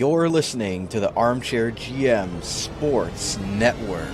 You're listening to the Armchair GM Sports Network.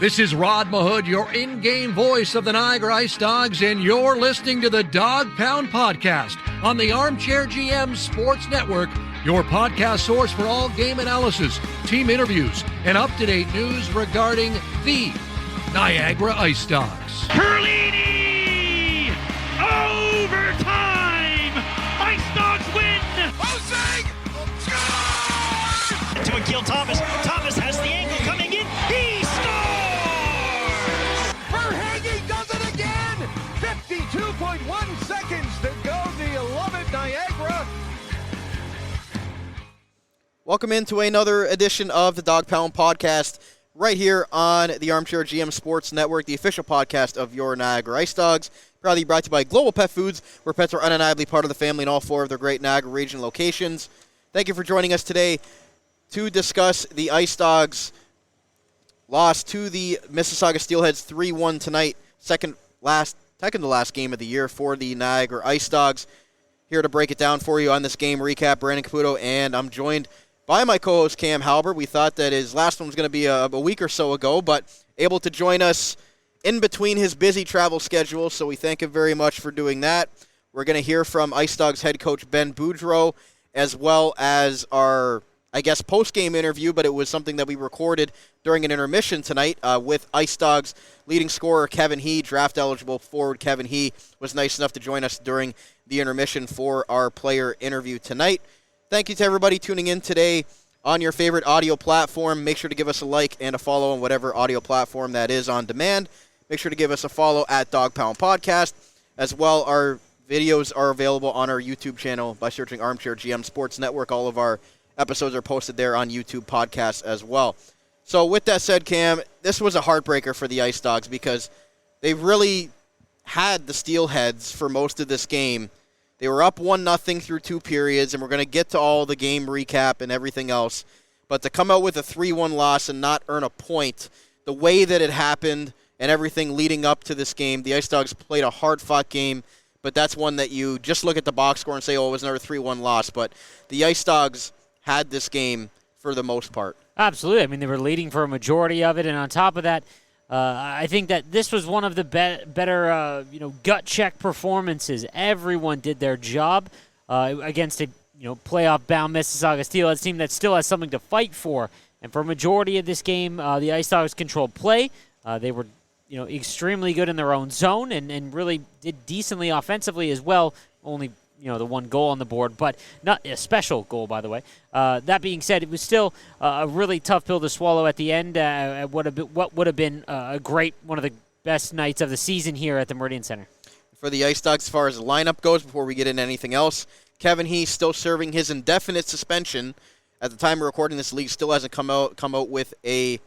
This is Rod Mahood, your in-game voice of the Niagara IceDogs, and you're listening to the Dog Pound Podcast on the Armchair GM Sports Network, your podcast source for all game analysis, team interviews, and up-to-date news regarding the Niagara IceDogs. Perlini! Overtime! IceDogs win! Hosing! Score! To Akil Thomas. Thomas has the angle coming in. He scores! 52.1 seconds to go. Do you love it, Niagara? Welcome into another edition of the Dog Pound Podcast right here on the Armchair GM Sports Network, the official podcast of your Niagara IceDogs. Proudly brought to you by Global Pet Foods, where pets are undeniably part of the family in all four of their great Niagara Region locations. Thank you for joining us today to discuss the IceDogs' loss to the Mississauga Steelheads 3-1 tonight, second to last game of the year for the Niagara IceDogs. Here to break it down for you on this game recap, Brandon Caputo, and I'm joined by my co-host Cam Halbett. We thought that his last one was going to be a week or so ago, but able to join us in between his busy travel schedule, so we thank him very much for doing that. We're going to hear from IceDogs head coach Ben Boudreau, as well as our, post-game interview, but it was something that we recorded during an intermission tonight with IceDogs leading scorer Kevin He. Draft-eligible forward Kevin He was nice enough to join us during the intermission for our player interview tonight. Thank you to everybody tuning in today on your favorite audio platform. Make sure to give us a like and a follow on whatever audio platform that is on demand. Make sure to give us a follow at Dog Pound Podcast. As well, our videos are available on our YouTube channel by searching Armchair GM Sports Network. All of our episodes are posted there on YouTube podcasts as well. So with that said, Cam, this was a heartbreaker for the IceDogs because they really had the Steelheads for most of this game. They were up 1-0 through two periods, and we're going to get to all the game recap and everything else. But to come out with a 3-1 loss and not earn a point, the way that it happened and everything leading up to this game, the IceDogs played a hard-fought game, but that's one that you just look at the box score and say, oh, it was another 3-1 loss. But the IceDogs had this game for the most part. Absolutely. I mean, they were leading for a majority of it, and on top of that, I think that this was one of the better, gut check performances. Everyone did their job against a playoff-bound Mississauga Steelheads team that still has something to fight for. And for a majority of this game, the IceDogs controlled play. They were extremely good in their own zone and really did decently offensively as well. Only the one goal on the board, but not a special goal, by the way. That being said, it was still a really tough pill to swallow at the end. What would have been one of the best nights of the season here at the Meridian Centre. For the IceDogs, as far as the lineup goes, before we get into anything else, Kevin He still serving his indefinite suspension. At the time of recording this, league still hasn't come out with a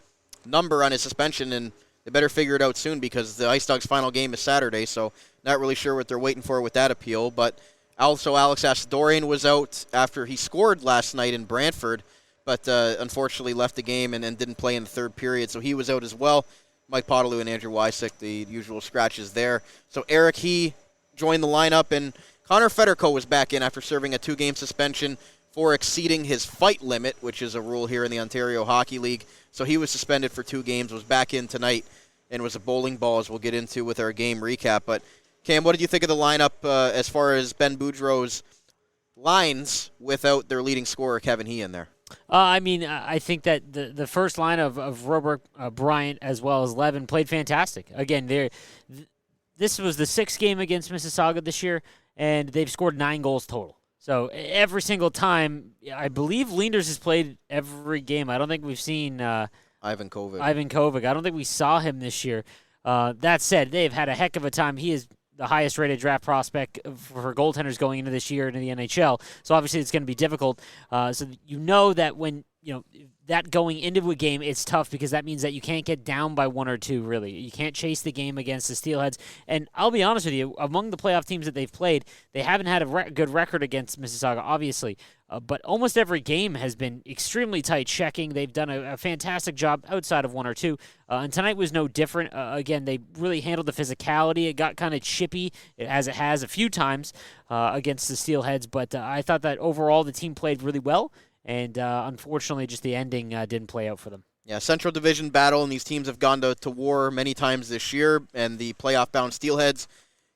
number on his suspension, and they better figure it out soon because the IceDogs' final game is Saturday, so not really sure what they're waiting for with that appeal, but also, Alex Assadorian was out after he scored last night in Brantford, but unfortunately left the game and didn't play in the third period, so he was out as well. Mike Potaloo and Andrew Wysick, the usual scratches there. So Eric He joined the lineup, and Connor Federico was back in after serving a 2-game suspension for exceeding his fight limit, which is a rule here in the Ontario Hockey League. So he was suspended for 2 games, was back in tonight, and was a bowling ball, as we'll get into with our game recap. But Cam, what did you think of the lineup as far as Ben Boudreau's lines without their leading scorer, Kevin He, in there? I think that the first line of Robert Bryant as well as Levin played fantastic. Again, this was the 6th game against Mississauga this year, and they've scored 9 goals total. So every single time, I believe Leenders has played every game. I don't think we've seen Ivan Kovic. I don't think we saw him this year. That said, they've had a heck of a time. He is the highest-rated draft prospect for goaltenders going into this year into the NHL. So obviously it's going to be difficult. So that when that going into a game, it's tough because that means that you can't get down by 1 or 2, really. You can't chase the game against the Steelheads. And I'll be honest with you, among the playoff teams that they've played, they haven't had a good record against Mississauga, obviously. But almost every game has been extremely tight checking. They've done a fantastic job outside of 1 or 2. And tonight was no different. Again, they really handled the physicality. It got kind of chippy, as it has a few times against the Steelheads. But I thought that overall the team played really well. And unfortunately, just the ending didn't play out for them. Yeah, Central Division battle, and these teams have gone to war many times this year. And the playoff-bound Steelheads,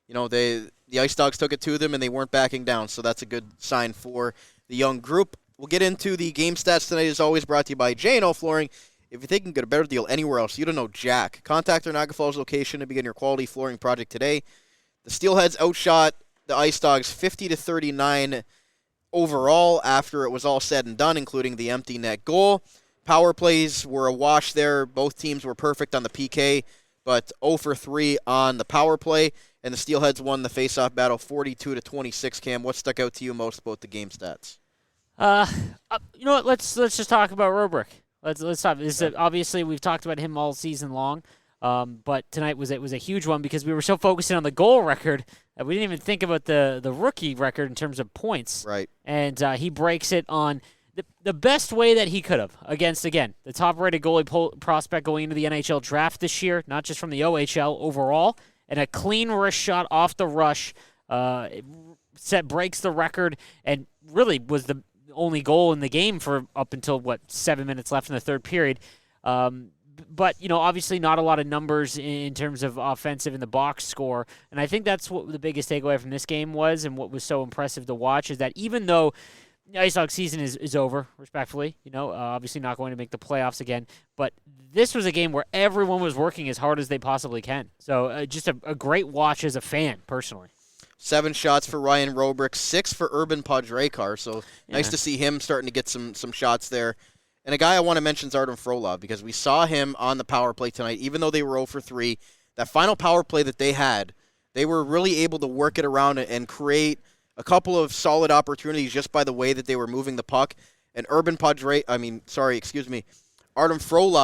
the IceDogs took it to them, and they weren't backing down. So that's a good sign for the young group. We'll get into the game stats tonight, as always, brought to you by J&O Flooring. If you think you can get a better deal anywhere else, you don't know Jack. Contact their Niagara Falls location to begin your quality flooring project today. The Steelheads outshot the IceDogs 50-39 overall after it was all said and done, including the empty net goal. Power plays were a wash there. Both teams were perfect on the PK, but 0 for 3 on the power play, and the Steelheads won the face-off battle 42-26. Cam, what stuck out to you most about the game stats? You know what? Let's just talk about Robrick. Let's talk. Obviously, we've talked about him all season long, but tonight was a huge one because we were so focused on the goal record that we didn't even think about the rookie record in terms of points. Right. And he breaks it on the best way that he could have against, again, the top-rated goalie prospect going into the NHL Draft this year, not just from the OHL overall, and a clean wrist shot off the rush breaks the record and really was the only goal in the game for up until, 7 minutes left in the third period. But, obviously not a lot of numbers in terms of offensive in the box score. And I think that's what the biggest takeaway from this game was, and what was so impressive to watch is that even though the IceDogs season is over, respectfully, obviously not going to make the playoffs again, but this was a game where everyone was working as hard as they possibly can. So just a great watch as a fan, personally. 7 shots for Ryan Robrick, 6 for Urban Podrekar, so nice to see him starting to get some shots there. And a guy I want to mention is Artem Frolov, because we saw him on the power play tonight, even though they were 0 for 3. That final power play that they had, they were really able to work it around and create a couple of solid opportunities just by the way that they were moving the puck. And Artem Frolov,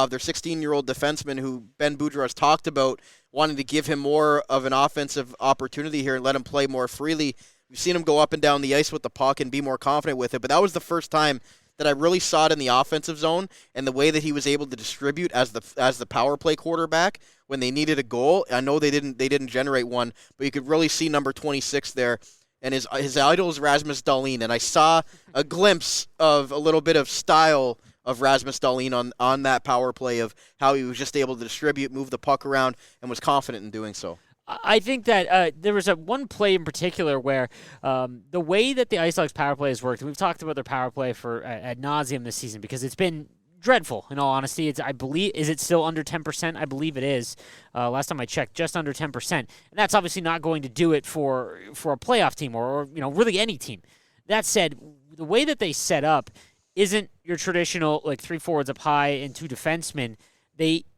their 16-year-old defenseman who Ben Boudreau has talked about wanting to give him more of an offensive opportunity here and let him play more freely. We've seen him go up and down the ice with the puck and be more confident with it, but that was the first time that I really saw it in the offensive zone, and the way that he was able to distribute as the power play quarterback when they needed a goal. I know they didn't generate one, but you could really see number 26 there. And his idol is Rasmus Dahlin, and I saw a glimpse of a little bit of style of Rasmus Dahlin on that power play, of how he was just able to distribute, move the puck around, and was confident in doing so. I think that there was one play in particular where the way that the IceDogs power play has worked, and we've talked about their power play for ad nauseum this season because it's been dreadful, in all honesty. Is it still under 10%? I believe it is. Last time I checked, just under 10%. And that's obviously not going to do it for a playoff team or really any team. That said, the way that they set up isn't your traditional 3 forwards up high and 2 defensemen.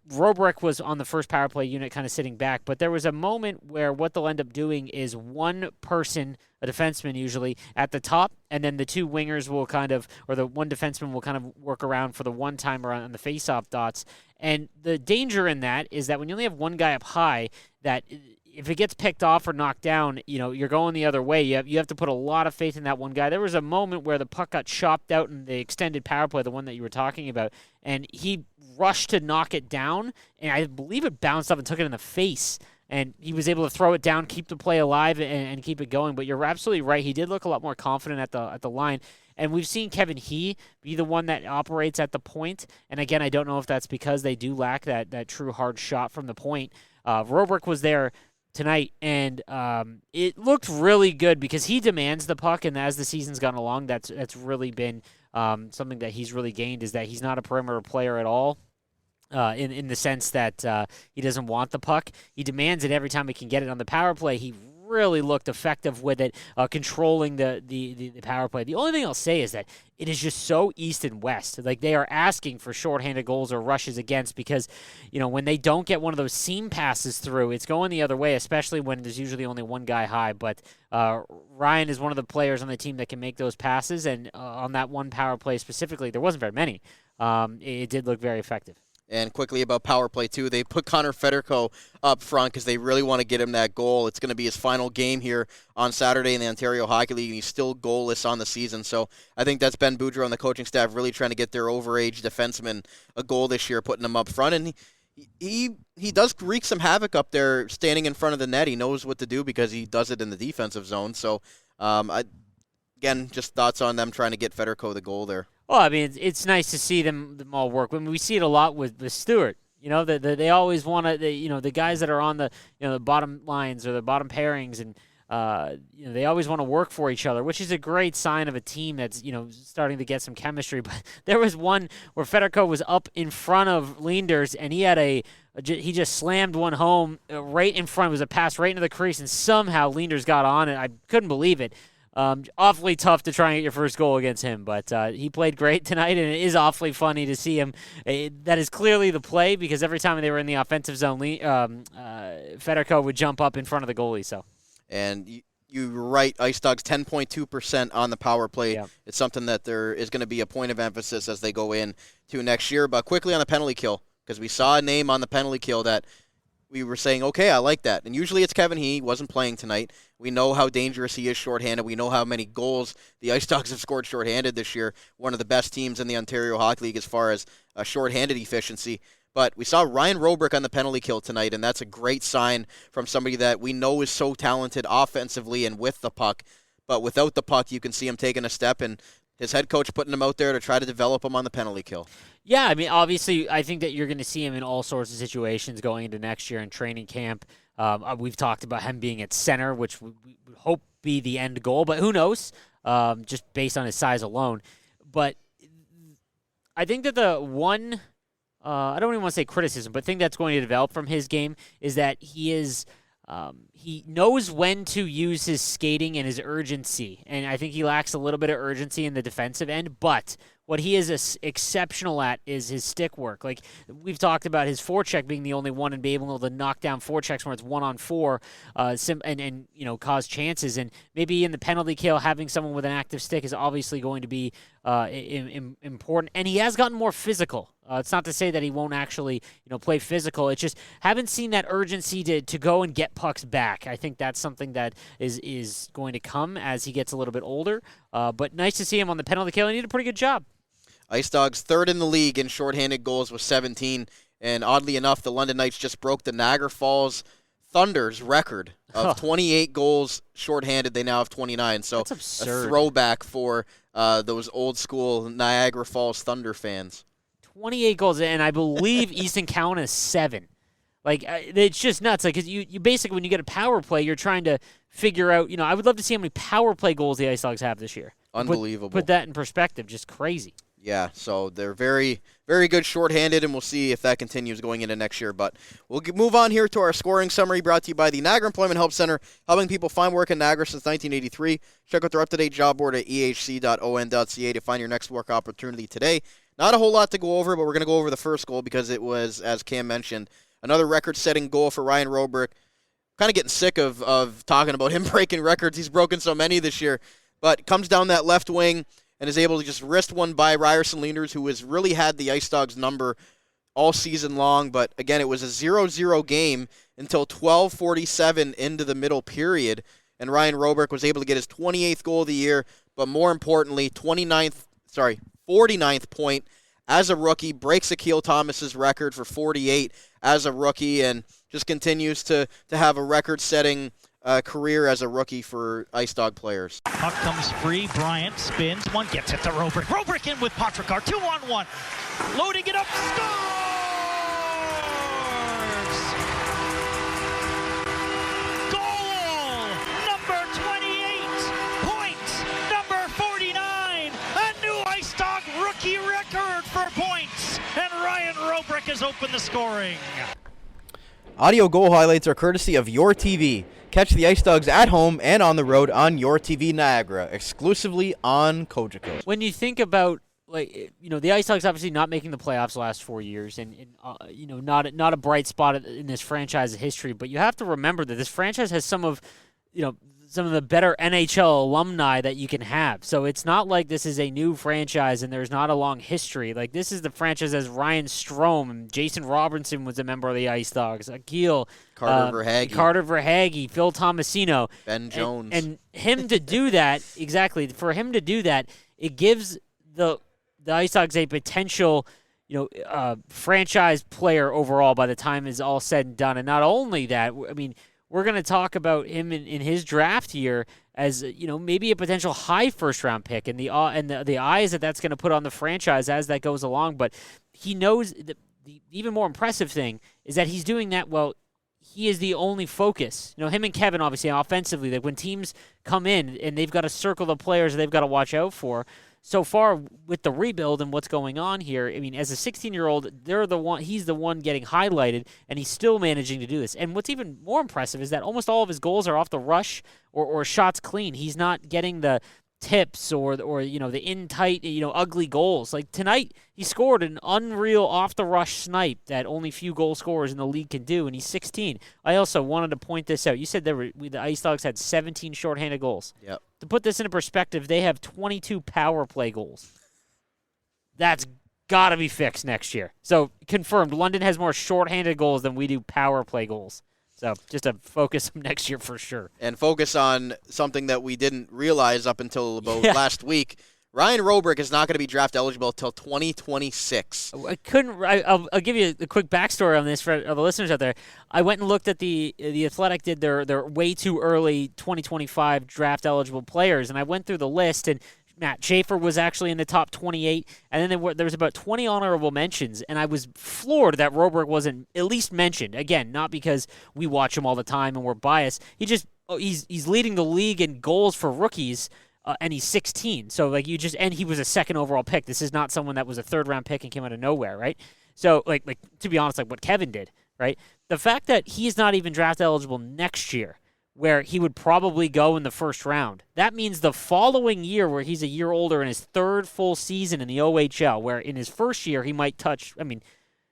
Robrick was on the first power play unit kind of sitting back, but there was a moment where what they'll end up doing is one person, a defenseman usually, at the top, and then the 2 wingers will the one defenseman will kind of work around for the one-timer on the face-off dots. And the danger in that is that when you only have one guy up high, that if it gets picked off or knocked down, you're going the other way. You have to put a lot of faith in that one guy. There was a moment where the puck got chopped out in the extended power play, the one that you were talking about, and he rushed to knock it down, and I believe it bounced up and took it in the face, and he was able to throw it down, keep the play alive, and keep it going. But you're absolutely right. He did look a lot more confident at the line. And we've seen Kevin He be the one that operates at the point. And again, I don't know if that's because they do lack that true hard shot from the point. Robrick was there tonight, and it looked really good because he demands the puck, and as the season's gone along, that's really been something that he's really gained, is that he's not a perimeter player at all. In the sense that he doesn't want the puck. He demands it every time he can get it on the power play. He really looked effective with it, controlling the power play. The only thing I'll say is that it is just so east and west. Like, they are asking for shorthanded goals or rushes against because, when they don't get one of those seam passes through, it's going the other way, especially when there's usually only one guy high. But Ryan is one of the players on the team that can make those passes, and on that one power play specifically, there wasn't very many. it did look very effective. And quickly about power play, too. They put Connor Federico up front because they really want to get him that goal. It's going to be his final game here on Saturday in the Ontario Hockey League, and he's still goalless on the season. So I think that's Ben Boudreau and the coaching staff really trying to get their overage defenseman a goal this year, putting him up front. And he does wreak some havoc up there standing in front of the net. He knows what to do because he does it in the defensive zone. So, again, just thoughts on them trying to get Federico the goal there. Well, I mean, it's nice to see them all work. I mean, we see it a lot with Stewart. You know, they always want to, the guys that are on the, the bottom lines or the bottom pairings, and they always want to work for each other, which is a great sign of a team that's, starting to get some chemistry. But there was one where Federico was up in front of Leenders, and he had he just slammed one home right in front. It was a pass right into the crease, and somehow Leenders got on it. I couldn't believe it. Awfully tough to try and get your first goal against him, but he played great tonight, and it is awfully funny to see him. That is clearly the play, because every time they were in the offensive zone, Federico would jump up in front of the goalie. So, and you're right, Ice Dogs 10.2% on the power play. Yep. It's something that there is going to be a point of emphasis as they go in to next year. But quickly on the penalty kill, because we saw a name on the penalty kill that we were saying, okay, I like that. And usually it's Kevin He. Wasn't playing tonight. We know how dangerous he is shorthanded. We know how many goals the Ice Dogs have scored shorthanded this year. One of the best teams in the Ontario Hockey League as far as shorthanded efficiency. But we saw Ryan Robrick on the penalty kill tonight, and that's a great sign from somebody that we know is so talented offensively and with the puck. But without the puck, you can see him taking a step, and his head coach putting him out there to try to develop him on the penalty kill. Yeah, I mean, obviously, I think that you're going to see him in all sorts of situations going into next year in training camp. We've talked about him being at center, which we would hope be the end goal, but who knows, just based on his size alone. But I think that the one, I don't even want to say criticism, but thing that's going to develop from his game is that he knows when to use his skating and his urgency, and I think he lacks a little bit of urgency in the defensive end, but what he is exceptional at is his stick work. Like, we've talked about his forecheck being the only one and being able to knock down forechecks when it's 1-on-4 and cause chances. And maybe in the penalty kill, having someone with an active stick is obviously going to be important. And he has gotten more physical. It's not to say that he won't actually play physical. It's just haven't seen that urgency to go and get pucks back. I think that's something that is going to come as he gets a little bit older. But nice to see him on the penalty kill, and he did a pretty good job. Ice Dogs third in the league in shorthanded goals with 17, and oddly enough, the London Knights just broke the Niagara Falls Thunder's record of 28 goals shorthanded. They now have 29, so that's absurd. A throwback for those old school Niagara Falls Thunder fans. 28 goals, and I believe Easton County is 7. Like, it's just nuts. Like, 'cause you basically, when you get a power play, you're trying to figure out, I would love to see how many power play goals the Ice Dogs have this year. Unbelievable. Put that in perspective. Just crazy. Yeah, so they're very, very good shorthanded, and we'll see if that continues going into next year. But we'll move on here to our scoring summary brought to you by the Niagara Employment Help Center, helping people find work in Niagara since 1983. Check out their up-to-date job board at ehc.on.ca to find your next work opportunity today. Not a whole lot to go over, but we're going to go over the first goal because it was, as Cam mentioned, another record-setting goal for Ryan Robrick. Kind of getting sick of talking about him breaking records. He's broken so many this year. But comes down that left wing and is able to just wrist one by Ryerson Leenders, who has really had the Ice Dogs number all season long. But, again, it was a 0-0 game until 12:47 into the middle period. And Ryan Robrick was able to get his 28th goal of the year, but more importantly, 49th point as a rookie, breaks Akil Thomas's record for 48 as a rookie, and just continues to have a record-setting career as a rookie for Ice Dog players. Puck comes free. Bryant spins. One gets it to Robrick. Robrick in with Patrickar. 2-on-1. Loading it up. Scores! Goal number 28. Point number 49. A new Ice Dog rookie record for points. And Ryan Robrick has opened the scoring. Audio goal highlights are courtesy of YourTV. Catch the Ice Dogs at home and on the road on YourTV Niagara, exclusively on Cogeco. When you think about, the Ice Dogs obviously not making the playoffs the last 4 years, and not a bright spot in this franchise's history, but you have to remember that this franchise has some of some of the better NHL alumni that you can have. So it's not like this is a new franchise and there's not a long history. Like, this is the franchise as Ryan Strome and Jason Robertson was a member of the Ice Dogs, Akil, Carter Verhaeghe, Phil Tomasino, Ben Jones, and him to do that exactly. For him to do that, it gives the Ice Dogs a potential, franchise player overall by the time is all said and done. And not only that, I mean, we're going to talk about him in his draft year as, maybe a potential high first-round pick and the eyes that's going to put on the franchise as that goes along. But he knows the even more impressive thing is that he's doing that well. He is the only focus. Him and Kevin, obviously, offensively, like when teams come in and they've got to circle the players they've got to watch out for. So far with the rebuild and what's going on here, I mean, as a 16-year-old, he's the one getting highlighted, and he's still managing to do this. And what's even more impressive is that almost all of his goals are off the rush or shots clean. He's not getting the tips or the in tight, ugly goals. Like tonight, he scored an unreal off the rush snipe that only few goal scorers in the league can do, and he's 16. I also wanted to point this out. You said the Ice Dogs had 17 shorthanded goals. Yep. To put this into perspective, they have 22 power play goals. That's got to be fixed next year. So confirmed, London has more shorthanded goals than we do power play goals. So just to focus next year for sure. And focus on something that we didn't realize up until about last week. Ryan Robrick is not going to be draft eligible until 2026. I'll give you a quick backstory on this for the listeners out there. I went and looked at the Athletic did their way too early 2025 draft eligible players, and I went through the list, and Matt Schaefer was actually in the top 28, and then there was about 20 honorable mentions, and I was floored that Robrick wasn't at least mentioned. Again, not because we watch him all the time and we're biased. He's leading the league in goals for rookies, and he's 16. So and he was a second overall pick. This is not someone that was a third round pick and came out of nowhere, right? So like to be honest, like what Kevin did, right? The fact that he's not even draft eligible next year, where he would probably go in the first round. That means the following year, where he's a year older in his third full season in the OHL, where in his first year he might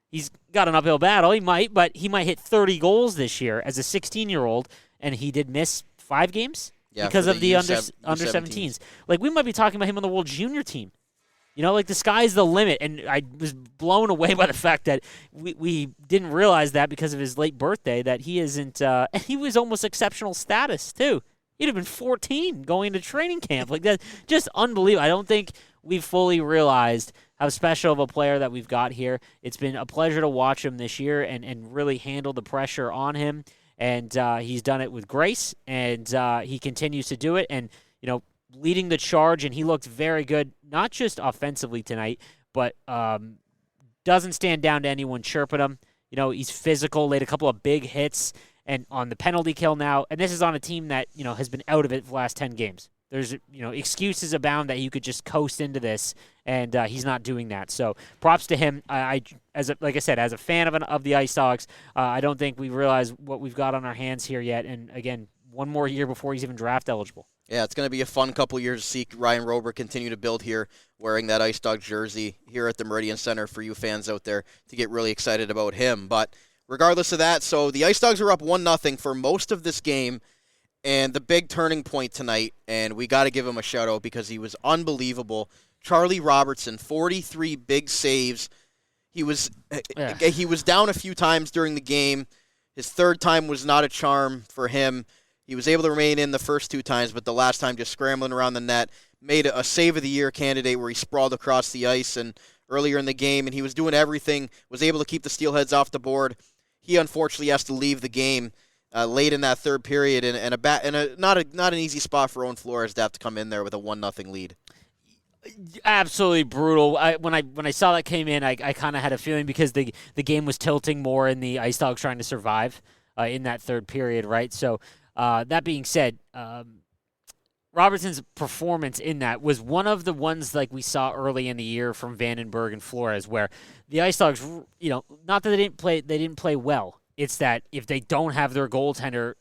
he's got an uphill battle, but he might hit 30 goals this year as a 16-year-old, and he did miss 5 games because of the under 17s. Like, we might be talking about him on the World Junior team. The sky's the limit, and I was blown away by the fact that we didn't realize that because of his late birthday that he isn't. And he was almost exceptional status too. He'd have been 14 going into training camp. Like, that, just unbelievable. I don't think we've fully realized how special of a player that we've got here. It's been a pleasure to watch him this year and really handle the pressure on him. And he's done it with grace, and he continues to do it. And leading the charge, and he looked very good, not just offensively tonight, but doesn't stand down to anyone chirping him. He's physical, laid a couple of big hits, and on the penalty kill now, and this is on a team that, has been out of it for the last 10 games. There's, excuses abound that you could just coast into this, and he's not doing that. So props to him. Like I said, as a fan of the Ice Dogs, I don't think we realize what we've got on our hands here yet, and again, one more year before he's even draft eligible. Yeah, it's going to be a fun couple years to see Ryan Robrick continue to build here, wearing that Ice Dog jersey here at the Meridian Centre for you fans out there to get really excited about him. But regardless of that, so the Ice Dogs are up 1-0 for most of this game, and the big turning point tonight, and we got to give him a shout-out because he was unbelievable. Charlie Robertson, 43 big saves. He was down a few times during the game. His third time was not a charm for him. He was able to remain in the first 2 times, but the last time just scrambling around the net. Made a Save of the Year candidate where he sprawled across the ice and earlier in the game, and he was doing everything, was able to keep the Steelheads off the board. He unfortunately has to leave the game late in that third period, and not an easy spot for Owen Flores to have to come in there with a 1-0 lead. Absolutely brutal. When I saw that came in, I kind of had a feeling because the game was tilting more in the Ice Dogs trying to survive in that third period, right? So that being said, Robertson's performance in that was one of the ones like we saw early in the year from Vandenberg and Flores, where the Ice Dogs, not that they didn't play well. It's that if they don't have their goaltender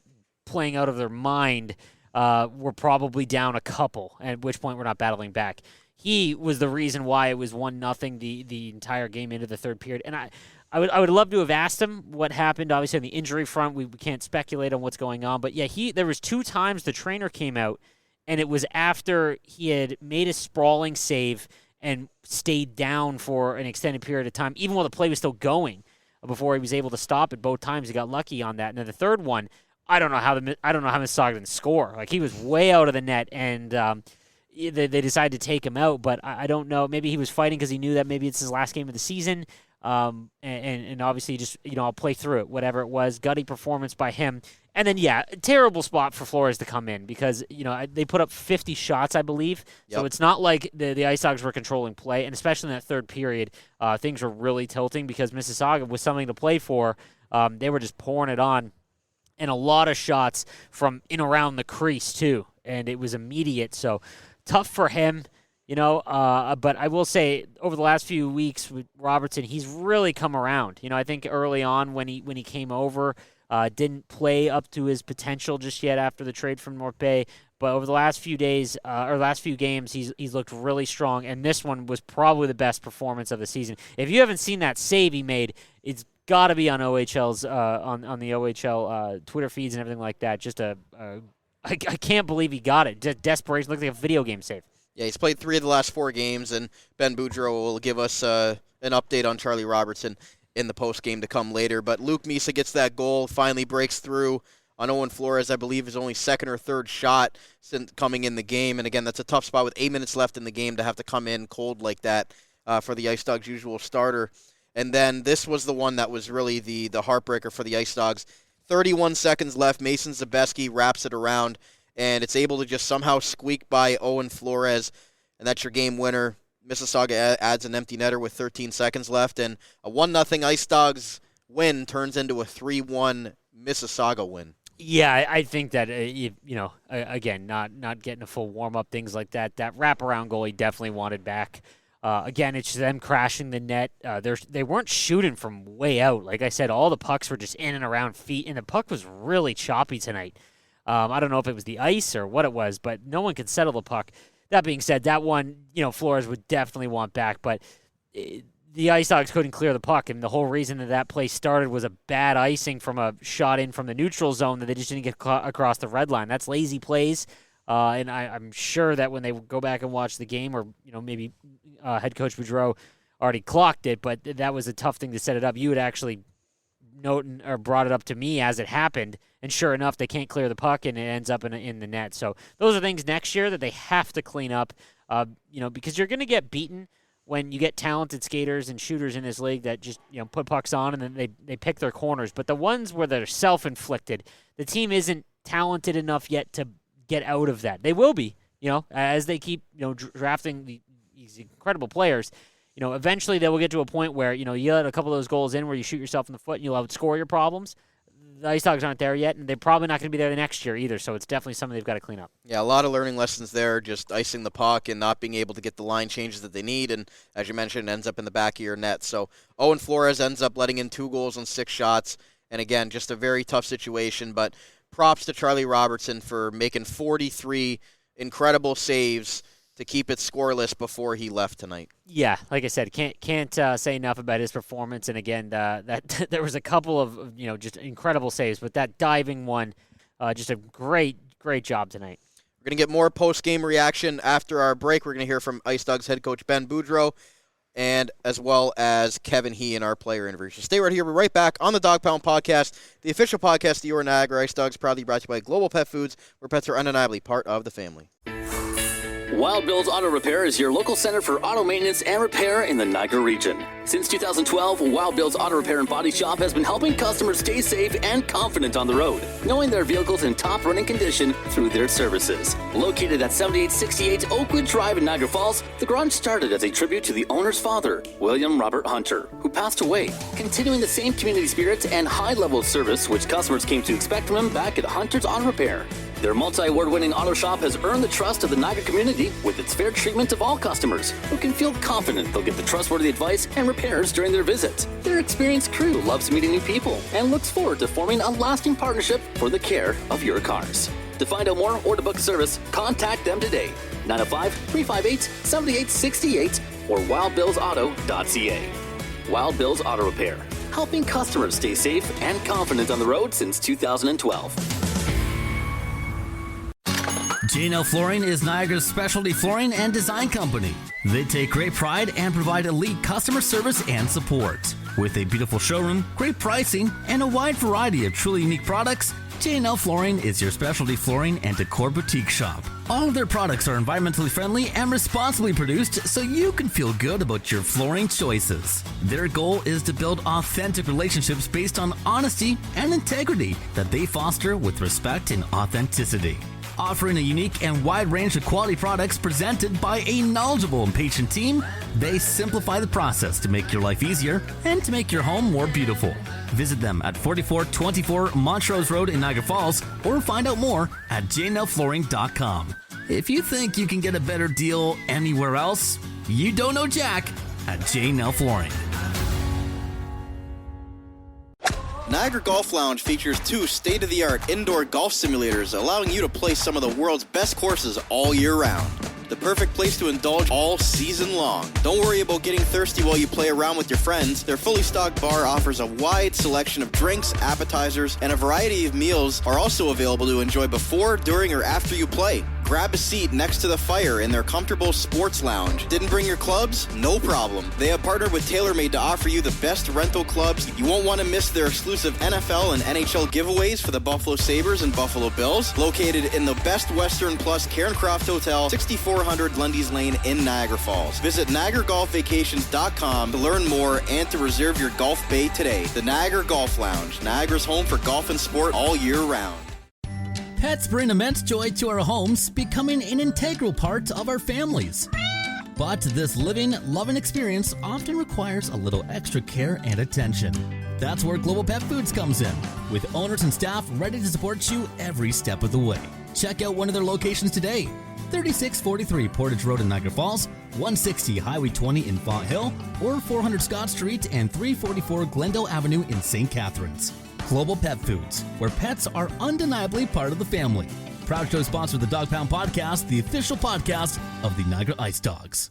playing out of their mind, we're probably down a couple, at which point we're not battling back. He was the reason why it was 1-0 the entire game into the third period. And I would love to have asked him what happened. Obviously, on the injury front, we can't speculate on what's going on. But, yeah, there was 2 times the trainer came out, and it was after he had made a sprawling save and stayed down for an extended period of time, even while the play was still going, before he was able to stop it. Both times he got lucky on that. And then the third one, I don't know how Mississauga didn't score. Like, he was way out of the net, and they decided to take him out. But I don't know. Maybe he was fighting because he knew that maybe it's his last game of the season. And obviously just, I'll play through it, whatever it was. Gutty performance by him. And then, terrible spot for Flores to come in because, they put up 50 shots, I believe. Yep. So it's not like the IceDogs were controlling play, and especially in that third period, things were really tilting because Mississauga was something to play for. They were just pouring it on, and a lot of shots from in around the crease, too. And it was immediate, so tough for him. But I will say over the last few weeks with Robertson, he's really come around. I think early on when he came over, didn't play up to his potential just yet after the trade from North Bay. But over the last few days or last few games, he's looked really strong. And this one was probably the best performance of the season. If you haven't seen that save he made, it's got to be on OHL's on the OHL Twitter feeds and everything like that. Just I can't believe he got it. Desperation, looked like a video game save. Yeah, he's played 3 of the last 4 games, and Ben Boudreau will give us an update on Charlie Robertson in the postgame to come later. But Luke Misa gets that goal, finally breaks through on Owen Flores, I believe his only second or third shot since coming in the game. And again, that's a tough spot with 8 minutes left in the game to have to come in cold like that for the IceDogs' usual starter. And then this was the one that was really the heartbreaker for the IceDogs. 31 seconds left, Mason Zabeski wraps it around, and it's able to just somehow squeak by Owen Flores, and that's your game winner. Mississauga adds an empty netter with 13 seconds left, and a 1-0 IceDogs win turns into a 3-1 Mississauga win. Yeah, I think that, again, not getting a full warm-up, things like that. That wraparound goal he definitely wanted back. Again, it's them crashing the net. They weren't shooting from way out. Like I said, all the pucks were just in and around feet, and the puck was really choppy tonight. I don't know if it was the ice or what it was, but no one could settle the puck. That being said, that one, Flores would definitely want back, but the IceDogs couldn't clear the puck, and the whole reason that play started was a bad icing from a shot in from the neutral zone that they just didn't get across the red line. That's lazy plays, and I'm sure that when they go back and watch the game, or maybe head coach Boudreau already clocked it, but that was a tough thing to set it up. You would actually note or brought it up to me as it happened, and sure enough, they can't clear the puck, and it ends up in the net. So those are things next year that they have to clean up, because you're going to get beaten when you get talented skaters and shooters in this league that just put pucks on and then they pick their corners. But the ones where they're self-inflicted, the team isn't talented enough yet to get out of that. They will be, as they keep drafting these incredible players. Eventually they will get to a point where you let a couple of those goals in where you shoot yourself in the foot and you'll outscore your problems. The IceDogs aren't there yet, and they're probably not going to be there the next year either, so it's definitely something they've got to clean up. Yeah, a lot of learning lessons there, just icing the puck and not being able to get the line changes that they need, and as you mentioned, ends up in the back of your net. So Owen Flores ends up letting in 2 goals on 6 shots, and again, just a very tough situation, but props to Charlie Robertson for making 43 incredible saves to keep it scoreless before he left tonight. Yeah, like I said, can't say enough about his performance. And again, that there was a couple of just incredible saves, but that diving one, just a great job tonight. We're gonna get more post-game reaction after our break. We're gonna hear from IceDogs head coach Ben Boudreau, and as well as Kevin He in our player interview. So stay right here. We're right back on the Dog Pound Podcast, the official podcast of your Niagara IceDogs, proudly brought to you by Global Pet Foods, where pets are undeniably part of the family. Wild Bill's Auto Repair is your local center for auto maintenance and repair in the Niagara region. Since 2012, Wild Bill's Auto Repair and Body Shop has been helping customers stay safe and confident on the road, knowing their vehicles in top running condition through their services. Located at 7868 Oakwood Drive in Niagara Falls, the garage started as a tribute to the owner's father, William Robert Hunter, who passed away, continuing the same community spirit and high level of service which customers came to expect from him back at Hunter's Auto Repair. Their multi-award-winning auto shop has earned the trust of the Niagara community with its fair treatment of all customers, who can feel confident they'll get the trustworthy advice and repairs during their visit. Their experienced crew loves meeting new people and looks forward to forming a lasting partnership for the care of your cars. To find out more or to book service, contact them today. 905-358-7868 or wildbillsauto.ca. Wild Bill's Auto Repair. helping customers stay safe and confident on the road since 2012. J&L Flooring is Niagara's specialty flooring and design company. They take great pride and provide elite customer service and support. With a beautiful showroom, great pricing, and a wide variety of truly unique products, J&L Flooring is your specialty flooring and decor boutique shop. All of their products are environmentally friendly and responsibly produced so you can feel good about your flooring choices. Their goal is to build authentic relationships based on honesty and integrity that they foster with respect and authenticity. Offering a unique and wide range of quality products presented by a knowledgeable and patient team, they simplify the process to make your life easier and to make your home more beautiful. Visit them at 4424 Montrose Road in Niagara Falls or find out more at jnlflooring.com. If you think you can get a better deal anywhere else, you don't know Jack at J&L Flooring. Niagara Golf Lounge features 2 state-of-the-art indoor golf simulators, allowing you to play some of the world's best courses all year round. The perfect place to indulge all season long. Don't worry about getting thirsty while you play around with your friends. Their fully stocked bar offers a wide selection of drinks, appetizers, and a variety of meals are also available to enjoy before, during, or after you play. Grab a seat next to the fire in their comfortable sports lounge. Didn't bring your clubs? No problem. They have partnered with TaylorMade to offer you the best rental clubs. You won't want to miss their exclusive NFL and NHL giveaways for the Buffalo Sabres and Buffalo Bills. Located in the Best Western Plus Cairncroft Hotel, 6400 Lundy's Lane in Niagara Falls. Visit NiagaraGolfVacations.com to learn more and to reserve your golf bay today. The Niagara Golf Lounge, Niagara's home for golf and sport all year round. Pets bring immense joy to our homes, becoming an integral part of our families. But this living, loving experience often requires a little extra care and attention. That's where Global Pet Foods comes in, with owners and staff ready to support you every step of the way. Check out one of their locations today. 3643 Portage Road in Niagara Falls, 160 Highway 20 in Font Hill, or 400 Scott Street and 344 Glendale Avenue in St. Catharines. Global Pet Foods, where pets are undeniably part of the family. Proud to sponsor the Dog Pound Podcast, the official podcast of the Niagara IceDogs.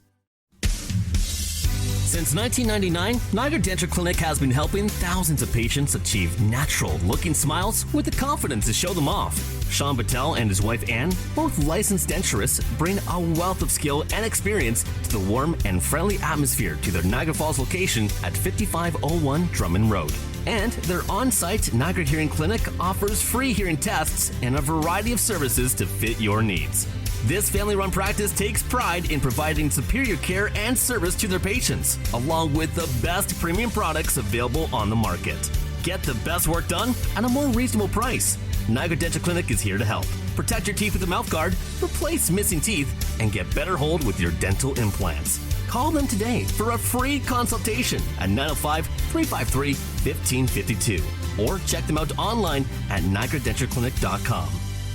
Since 1999, Niagara Denture Clinic has been helping thousands of patients achieve natural-looking smiles with the confidence to show them off. Sean Patel and his wife Anne, both licensed denturists, bring a wealth of skill and experience to the warm and friendly atmosphere to their Niagara Falls location at 5501 Drummond Road. And their on-site Niagara Hearing Clinic offers free hearing tests and a variety of services to fit your needs. This family-run practice takes pride in providing superior care and service to their patients, along with the best premium products available on the market. Get the best work done at a more reasonable price. Niagara Denture Clinic is here to help. Protect your teeth with a mouth guard, replace missing teeth, and get better hold with your dental implants. Call them today for a free consultation at 905-353-1552 or check them out online at NiagaraDentureClinic.com.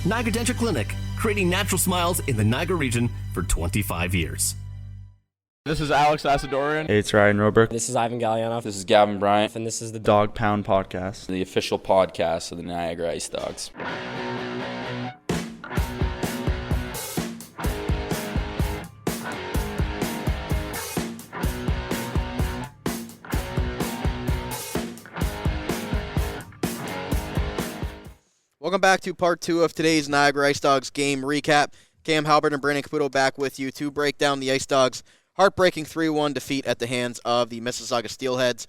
Niagara Denture Clinic, creating natural smiles in the Niagara region for 25 years. This is Alex Asadorian. Hey, it's Ryan Roberts. This is Ivan Gallianoff. This is Gavin Bryant. And this is the Dog Pound Podcast, the official podcast of the Niagara IceDogs. Welcome back to part 2 of today's Niagara IceDogs game recap. Cam Halbett and Brandon Caputo back with you to break down the IceDogs' heartbreaking 3-1 defeat at the hands of the Mississauga Steelheads.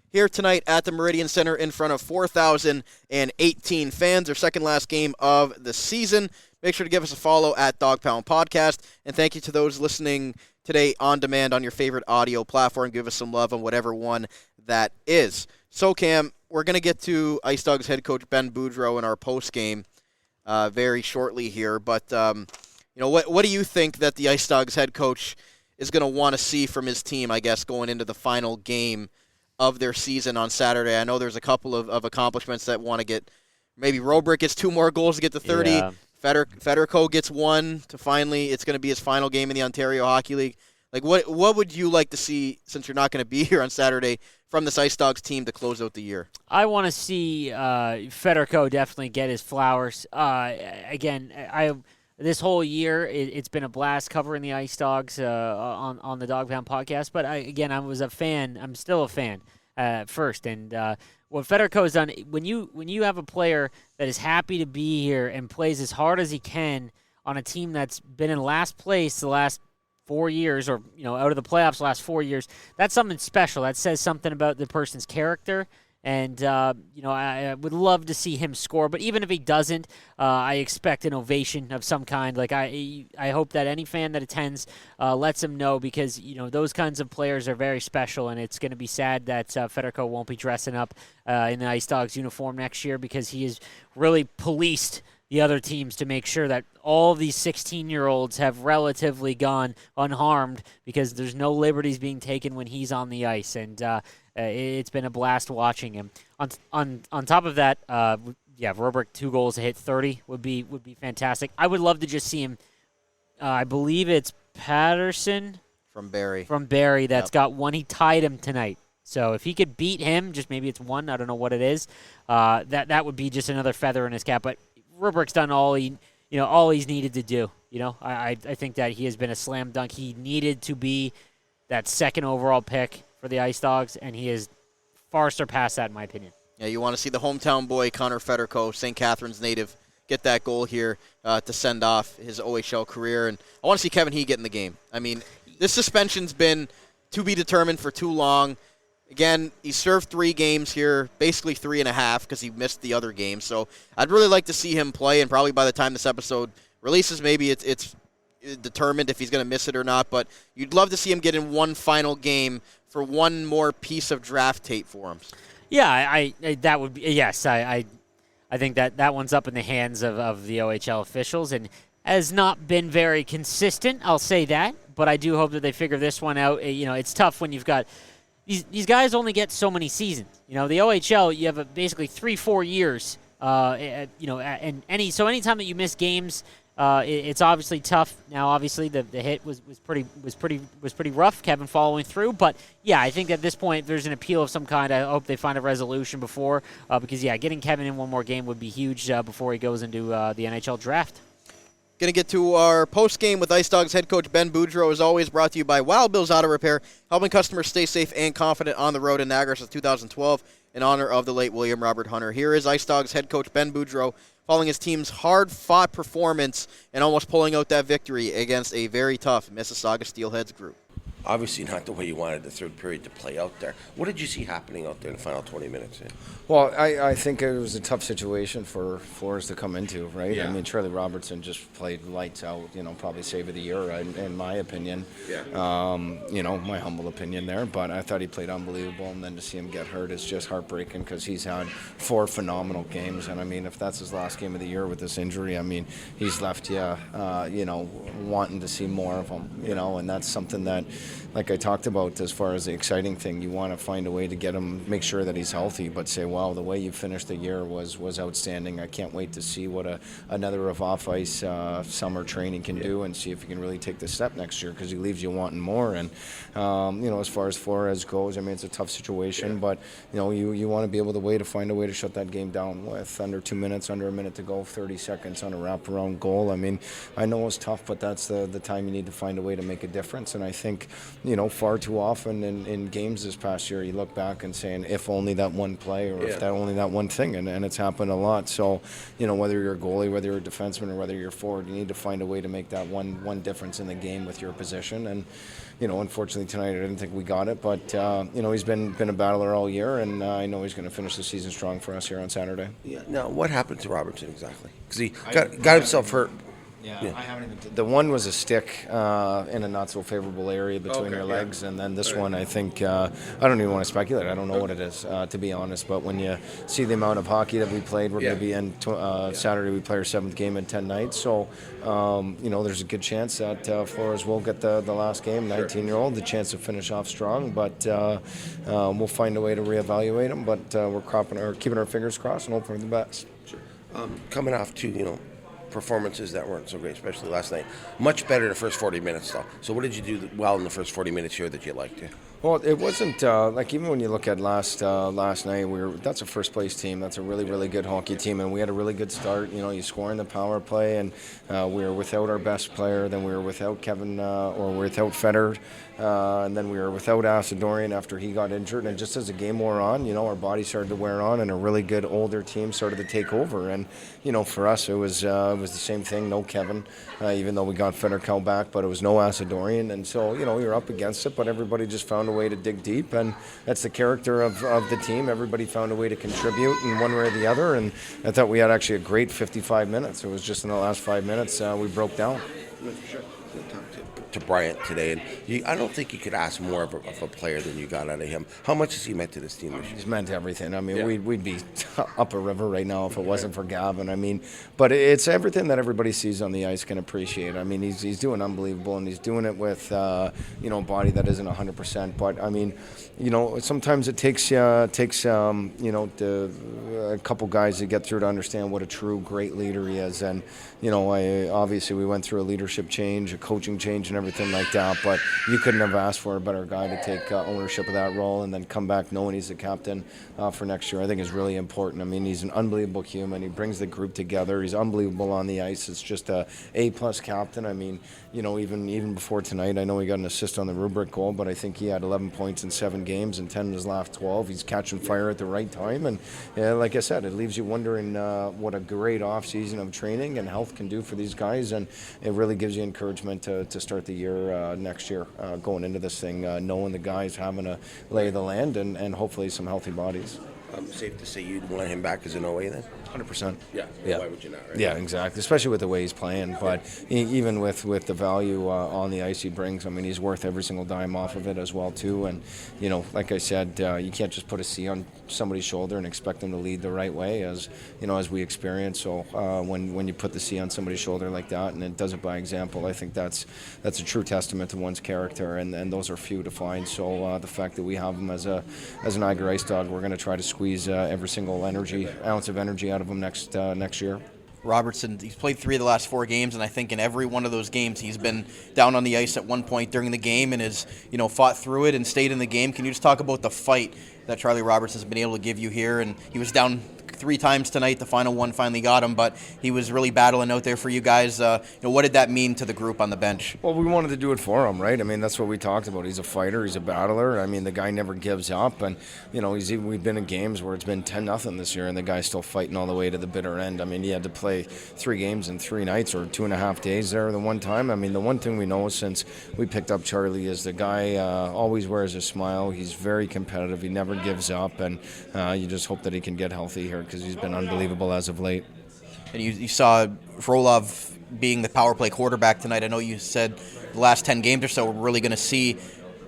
Here tonight at the Meridian Centre in front of 4,018 fans, their second last game of the season. Make sure to give us a follow at Dog Pound Podcast, and thank you to those listening today on demand on your favorite audio platform. Give us some love on whatever one that is. So, Cam, we're going to get to IceDogs head coach Ben Boudreau in our postgame very shortly here. But, what do you think that the IceDogs head coach is going to want to see from his team, I guess, going into the final game of their season on Saturday? I know there's a couple of accomplishments that want to get – maybe Robrick gets 2 more goals to get to 30. Yeah. Federico gets 1 to finally – it's going to be his final game in the Ontario Hockey League. Like, what would you like to see, since you're not going to be here on Saturday, from this IceDogs team to close out the year? I want to see Federico definitely get his flowers. This whole year, it's been a blast covering the IceDogs on the Dog Pound Podcast. But I was a fan. I'm still a fan. first. And what Federico has done, when you have a player that is happy to be here and plays as hard as he can on a team that's been in last place the last 4 years, or out of the playoffs the last 4 years, that's something special. That says something about the person's character. And, I would love to see him score. But even if he doesn't, I expect an ovation of some kind. Like, I hope that any fan that attends lets him know, because, those kinds of players are very special. And it's going to be sad that Federico won't be dressing up in the IceDogs uniform next year, because he has really policed the other teams to make sure that all of these 16-year-olds have relatively gone unharmed, because there's no liberties being taken when he's on the ice. And it's been a blast watching him. On top of that, Robertson 2 goals to hit 30 would be fantastic. I would love to just see him. I believe it's Patterson from Barrie that's got one. He tied him tonight. So if he could beat him, just maybe it's one, I don't know what it is, that would be just another feather in his cap. But Robert's done all he's needed to do. I think that he has been a slam dunk. He needed to be that second overall pick for the IceDogs, and he has far surpassed that, in my opinion. Yeah, you want to see the hometown boy, Connor Federico, St. Catharines native, get that goal here to send off his OHL career. And I want to see Kevin He get in the game. I mean, this suspension's been to be determined for too long. Again, he served 3 games here, basically 3.5, because he missed the other game. So I'd really like to see him play, and probably by the time this episode releases, maybe it's determined if he's going to miss it or not. But you'd love to see him get in one final game for one more piece of draft tape for him. Yeah, I that would be, yes. I think that one's up in the hands of the OHL officials, and has not been very consistent, I'll say that. But I do hope that they figure this one out. It's tough when you've got these guys only get so many seasons. The OHL, you have basically 3-4 years. And anytime that you miss games, it's obviously tough. Now, obviously, the hit was pretty rough. Kevin following through, but yeah, I think at this point there's an appeal of some kind. I hope they find a resolution before, because getting Kevin in one more game would be huge before he goes into the NHL Draft. Going to get to our post-game with IceDogs head coach Ben Boudreau, as always, brought to you by Wild Bill's Auto Repair, helping customers stay safe and confident on the road in Niagara since 2012, in honor of the late William Robert Hunter. Here is IceDogs head coach Ben Boudreau, following his team's hard-fought performance and almost pulling out that victory against a very tough Mississauga Steelheads group. Obviously not the way you wanted the third period to play out there. What did you see happening out there in the final 20 minutes? Well, I think it was a tough situation for Flores to come into, right? Yeah. I mean, Charlie Robertson just played lights out, probably save of the year, in my opinion. Yeah. My humble opinion there. But I thought he played unbelievable, and then to see him get hurt is just heartbreaking, because he's had 4 phenomenal games. And, I mean, if that's his last game of the year with this injury, I mean, he's left you, wanting to see more of him, and that's something that, like I talked about, as far as the exciting thing, you want to find a way to get him, make sure that he's healthy, but say, wow, the way you finished the year was outstanding. I can't wait to see what another of off-ice summer training can do, and see if he can really take the step next year, because he leaves you wanting more. And, as far as Flores goes, I mean, it's a tough situation, but, you want to be able to find a way to shut that game down with under 2 minutes, under a minute to go, 30 seconds on a wraparound goal. I mean, I know it's tough, but that's the time you need to find a way to make a difference. And I think, far too often in games this past year, you look back and saying, if only that one play, or if only that one thing, and it's happened a lot. So, whether you're a goalie, whether you're a defenseman, or whether you're forward, you need to find a way to make that one difference in the game with your position. And, unfortunately tonight I didn't think we got it, but, he's been a battler all year, and I know he's going to finish the season strong for us here on Saturday. Yeah. Now, what happened to Robertson exactly? Because he got himself hurt. Yeah, I haven't even. The one was a stick in a not so favorable area between your legs, and then this one, I think, I don't even want to speculate. I don't know what it is, to be honest. But when you see the amount of hockey that we played, we're going to be in Saturday. We play our 7th game in 10 nights, so there's a good chance that Flores will get the last game. 19-year-old, the chance to finish off strong, but we'll find a way to reevaluate him. But we're keeping our fingers crossed and hoping for the best. Sure. Coming off to performances that weren't so great, especially last night. Much better in the first 40 minutes, though. So what did you do well in the first 40 minutes here that you liked? Well, it wasn't like even when you look at last night, that's a first place team. That's a really, really good hockey team, and we had a really good start. You know, you score in the power play, and we were without our best player. Then we were without Kevin or without Feder, and then we were without Asadorian after he got injured. And just as the game wore on, you know, our body started to wear on, and a really good older team started to take over. And you know, for us, it was the same thing. No Kevin, even though we got Feder back, but it was no Asadorian, and so you know, you're up against it. But everybody just found a way to dig deep, and that's the character of the team. Everybody found a way to contribute in one way or the other, and I thought we had actually a great 55 minutes. It was just in the last 5 minutes we broke down. To Bryant today, and I don't think you could ask more of a player than you got out of him. How much has he meant to this team this year? He's meant everything. I mean, we'd be up a river right now if it wasn't for Gavin. I mean, but it's everything that everybody sees on the ice can appreciate. I mean, he's doing unbelievable, and he's doing it with you know, body that isn't 100%. But I mean, you know, sometimes it takes you know, a couple guys to get through to understand what a true great leader he is. And you know, obviously we went through a leadership change, a coaching change, and everything like that, but you couldn't have asked for a better guy to take ownership of that role and then come back knowing he's the captain for next year. I think is really important. I mean, he's an unbelievable human. He brings the group together. He's unbelievable on the ice. It's just a A+ captain. I mean, you know, even before tonight, I know he got an assist on the rubric goal, but I think he had 11 points in 7 games and 10 in his last 12. He's catching fire at the right time, and like I said, it leaves you wondering what a great off-season of training and health can do for these guys, and it really gives you encouragement to start the year next year going into this thing, knowing the guys having a lay of the land and hopefully some healthy bodies. Safe to say you'd want him back as an OA then? 100%. Yeah. Why would you not, right? Yeah, exactly. Especially with the way he's playing. But even with the value on the ice he brings, I mean, he's worth every single dime off of it as well, too. And, you know, like I said, you can't just put a C on somebody's shoulder and expect them to lead the right way, as, you know, as we experience. So when you put the C on somebody's shoulder like that and it does it by example, I think that's a true testament to one's character, and those are few to find. So the fact that we have him as an Niagara IceDog, we're going to try to squeeze every single ounce of energy out of him next year. Robertson, he's played 3 of the last 4 games, and I think in every one of those games he's been down on the ice at one point during the game and has, you know, fought through it and stayed in the game. Can you just talk about the fight that Charlie Robertson has been able to give you here? And he was down 3 times tonight. The final one finally got him, but he was really battling out there for you guys. You know, what did that mean to the group on the bench? Well, we wanted to do it for him, right? I mean, that's what we talked about. He's a fighter. He's a battler. I mean, the guy never gives up. And, you know, we've been in games where it's been 10-0 this year, and the guy's still fighting all the way to the bitter end. I mean, he had to play 3 games in 3 nights or 2.5 days there the one time. I mean, the one thing we know since we picked up Charlie is the guy always wears a smile. He's very competitive. He never gives up. And you just hope that he can get healthy here because he's been unbelievable as of late. And you saw Frolov being the power play quarterback tonight. I know you said the last 10 games or so we're really going to see,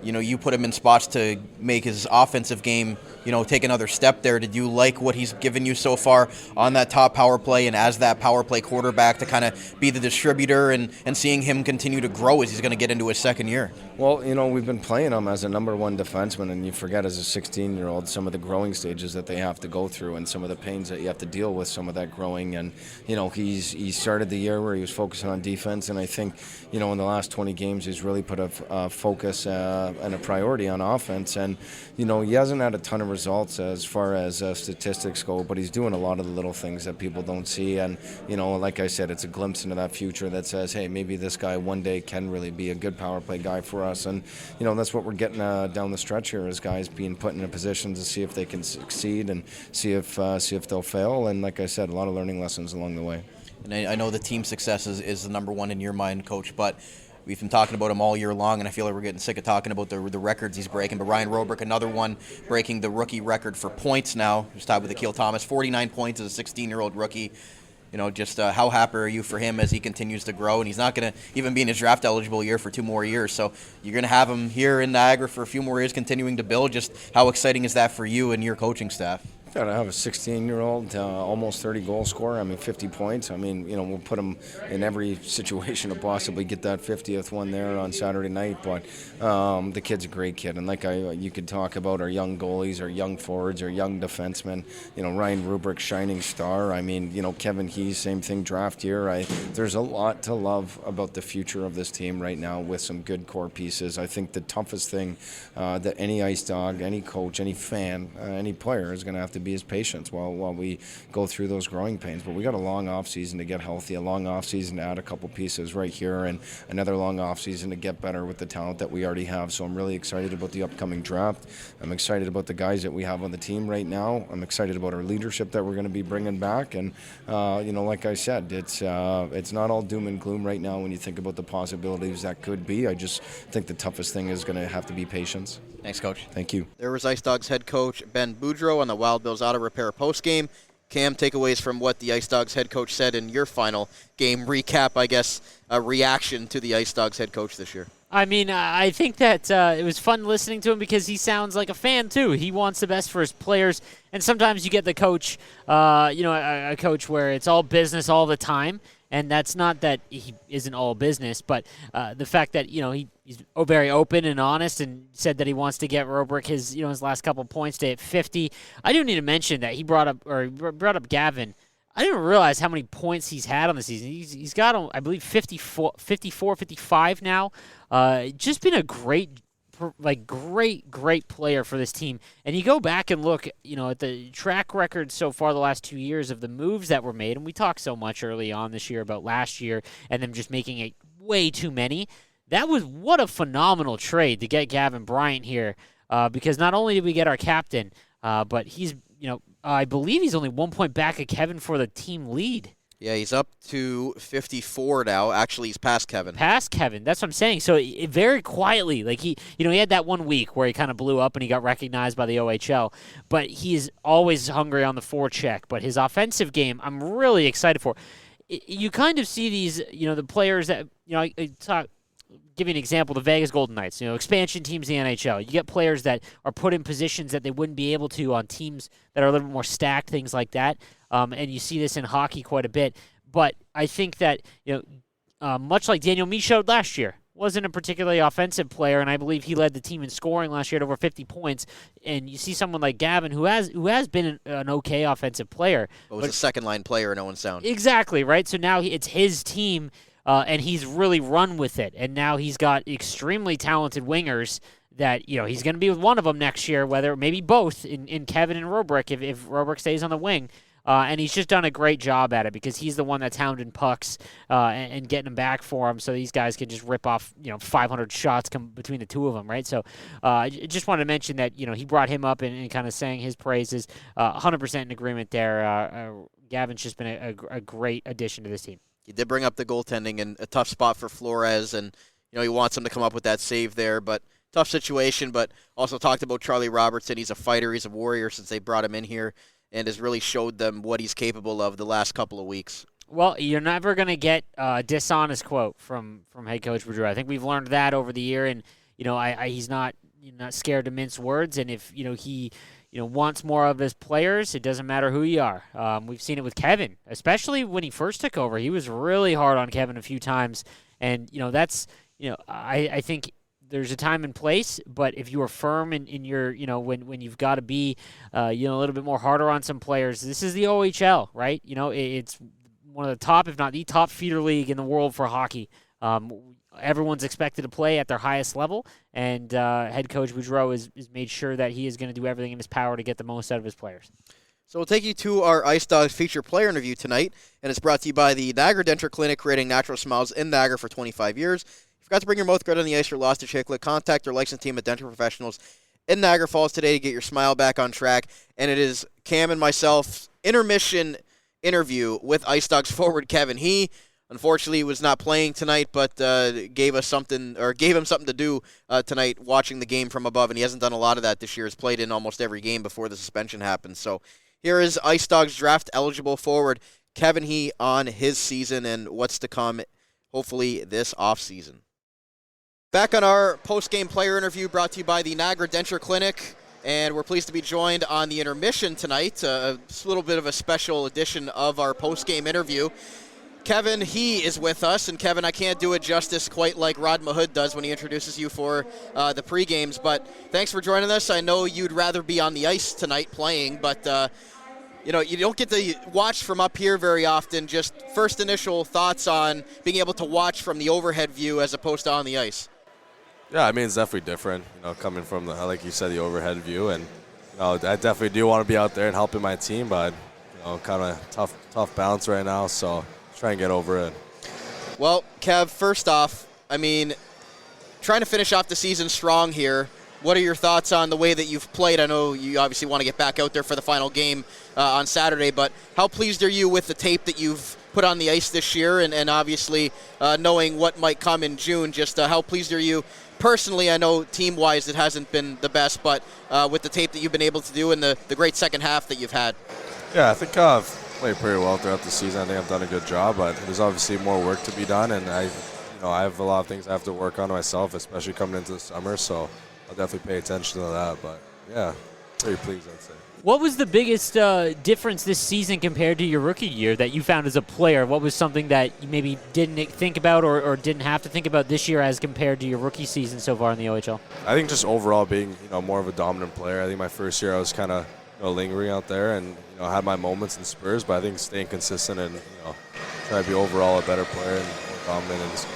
you know, you put him in spots to make his offensive game, you know, take another step there. Did you like what he's given you so far on that top power play and as that power play quarterback to kind of be the distributor and seeing him continue to grow as he's going to get into his second year? Well, you know, we've been playing him as a number 1 defenseman, and you forget as a 16-year-old some of the growing stages that they have to go through and some of the pains that you have to deal with, some of that growing. And, you know, he started the year where he was focusing on defense, and I think, you know, in the last 20 games he's really put a focus and a priority on offense. And, you know, he hasn't had a ton of results as far as statistics go, but he's doing a lot of the little things that people don't see. And, you know, like I said, it's a glimpse into that future that says, hey, maybe this guy one day can really be a good power play guy for us. And, you know, that's what we're getting down the stretch here, is guys being put in a position to see if they can succeed and see if they'll fail. And like I said, a lot of learning lessons along the way. And I know the team success is the number 1 in your mind, Coach, but we've been talking about him all year long, and I feel like we're getting sick of talking about the records he's breaking. But Ryan Robrick, another one, breaking the rookie record for points now. He's tied with Akil Thomas, 49 points as a 16-year-old rookie. You know, just how happy are you for him as he continues to grow? And he's not going to even be in his draft eligible year for 2 more years. So you're going to have him here in Niagara for a few more years continuing to build. Just how exciting is that for you and your coaching staff? Got to have a 16-year-old, almost 30 goal scorer. I mean, 50 points. I mean, we'll put him in every situation to possibly get that 50th one there on Saturday night. But the kid's a great kid, and you could talk about our young goalies, our young forwards, our young defensemen. Ryan Rubrick, shining star. I mean, Kevin Hees, same thing, draft year. There's a lot to love about the future of this team right now with some good core pieces. I think the toughest thing that any Ice Dog, any coach, any fan, any player is going to have to be his patience while we go through those growing pains. But we got a long off season to get healthy, a long off season to add a couple pieces right here, and another long off season to get better with the talent that we already have. So I'm really excited about the upcoming draft. I'm excited about the guys that we have on the team right now. I'm excited about our leadership that we're going to be bringing back. And like I said, it's not all doom and gloom right now when you think about the possibilities that could be. I just think the toughest thing is going to have to be patience. Thanks, Coach. Thank you. There was Ice Dogs head coach Ben Boudreau on the Wild Bills auto repair postgame. Cam, takeaways from what the Ice Dogs head coach said in your final game recap, I guess, a reaction to the Ice Dogs head coach this year. I mean, I think that it was fun listening to him because he sounds like a fan, too. He wants the best for his players. And sometimes you get the coach, a coach where it's all business all the time. And that's not that he isn't all business, but the fact that, he's very open and honest and said that he wants to get Robrick his last couple points to hit 50. I do need to mention that he brought up Gavin. I didn't realize how many points he's had on the season. He's got, I believe, 54, 55 now. Just been a great player for this team. And you go back and look, at the track record so far the last 2 years of the moves that were made, and we talked so much early on this year about last year and them just making it way too many. What a phenomenal trade to get Gavin Bryant here, because not only did we get our captain, but he's, I believe he's only 1 point back of Kevin for the team lead. Yeah, he's up to 54 now. Actually, he's past Kevin. Past Kevin, that's what I'm saying. So very quietly, he had that 1 week where he kind of blew up and he got recognized by the OHL. But he's always hungry on the forecheck. But his offensive game, I'm really excited for. You kind of see these, the players that, give you an example, the Vegas Golden Knights, expansion teams in the NHL. You get players that are put in positions that they wouldn't be able to on teams that are a little bit more stacked, things like that. And you see this in hockey quite a bit. But I think that, much like Daniel Michaud last year, wasn't a particularly offensive player, and I believe he led the team in scoring last year at over 50 points. And you see someone like Gavin, who has been an okay offensive player. But was a second-line player in Owen Sound. Exactly, right? So now it's his team, and he's really run with it. And now he's got extremely talented wingers that, he's going to be with one of them next year, whether maybe both in Kevin and Robrick if Robrick stays on the wing. And he's just done a great job at it because he's the one that's hounding pucks and getting them back for him, so these guys can just rip off 500 shots between the two of them, right? So I just wanted to mention that he brought him up and kind of sang his praises. 100% in agreement there. Gavin's just been a great addition to this team. He did bring up the goaltending and a tough spot for Flores, and he wants him to come up with that save there, but tough situation. But also talked about Charlie Robertson. He's a fighter. He's a warrior since they brought him in here, and has really showed them what he's capable of the last couple of weeks. Well, you're never going to get a dishonest quote from head coach Boudreau. I think we've learned that over the year, and he's not scared to mince words. And if he wants more of his players, it doesn't matter who you are. We've seen it with Kevin, especially when he first took over. He was really hard on Kevin a few times, and that's I think there's a time and place, but if you are firm in your, when you've got to be, a little bit more harder on some players, this is the OHL, right? It's one of the top, if not the top feeder league in the world for hockey. Everyone's expected to play at their highest level, and head coach Boudreau has made sure that he is going to do everything in his power to get the most out of his players. So we'll take you to our Ice Dogs feature player interview tonight, and it's brought to you by the Niagara Denture Clinic, creating natural smiles in Niagara for 25 years. Forgot to bring your mouth guard on the ice or lost a chiclet, contact our licensed team at Denture Professionals in Niagara Falls today to get your smile back on track. And it is Cam and myself's intermission interview with Ice Dogs forward Kevin. He, unfortunately, was not playing tonight, but gave him something to do tonight watching the game from above, and he hasn't done a lot of that this year. He's played in almost every game before the suspension happened. So here is Ice Dogs draft-eligible forward Kevin He on his season and what's to come, hopefully, this offseason. Back on our post-game player interview brought to you by the Niagara Denture Clinic, And we're pleased to be joined on the intermission tonight, a little bit of a special edition of our post-game interview. Kevin, he is with us, and Kevin, I can't do it justice quite like Rod Mahood does when he introduces you for the pre-games, but thanks for joining us. I know you'd rather be on the ice tonight playing, but you don't get to watch from up here very often. Just first initial thoughts on being able to watch from the overhead view as opposed to on the ice. Yeah, I mean, it's definitely different, coming from, like you said, the overhead view. And, I definitely do want to be out there and helping my team, but, kind of tough balance right now, so try and get over it. Well, Kev, first off, I mean, trying to finish off the season strong here. What are your thoughts on the way that you've played? I know you obviously want to get back out there for the final game on Saturday, but how pleased are you with the tape that you've put on the ice this year, and obviously knowing what might come in June? Just how pleased are you personally? I know team-wise it hasn't been the best, but with the tape that you've been able to do and the great second half that you've had. Yeah, I think I've played pretty well throughout the season. I think I've done a good job, but there's obviously more work to be done, and I have a lot of things I have to work on myself, especially coming into the summer, so I'll definitely pay attention to that. But, yeah, pretty pleased, I'd say. What was the biggest difference this season compared to your rookie year that you found as a player? What was something that you maybe didn't think about or didn't have to think about this year as compared to your rookie season so far in the OHL? I think just overall being, more of a dominant player. I think my first year I was kind of lingering out there and, had my moments in Spurs, but I think staying consistent and, trying to be overall a better player and more dominant in this game.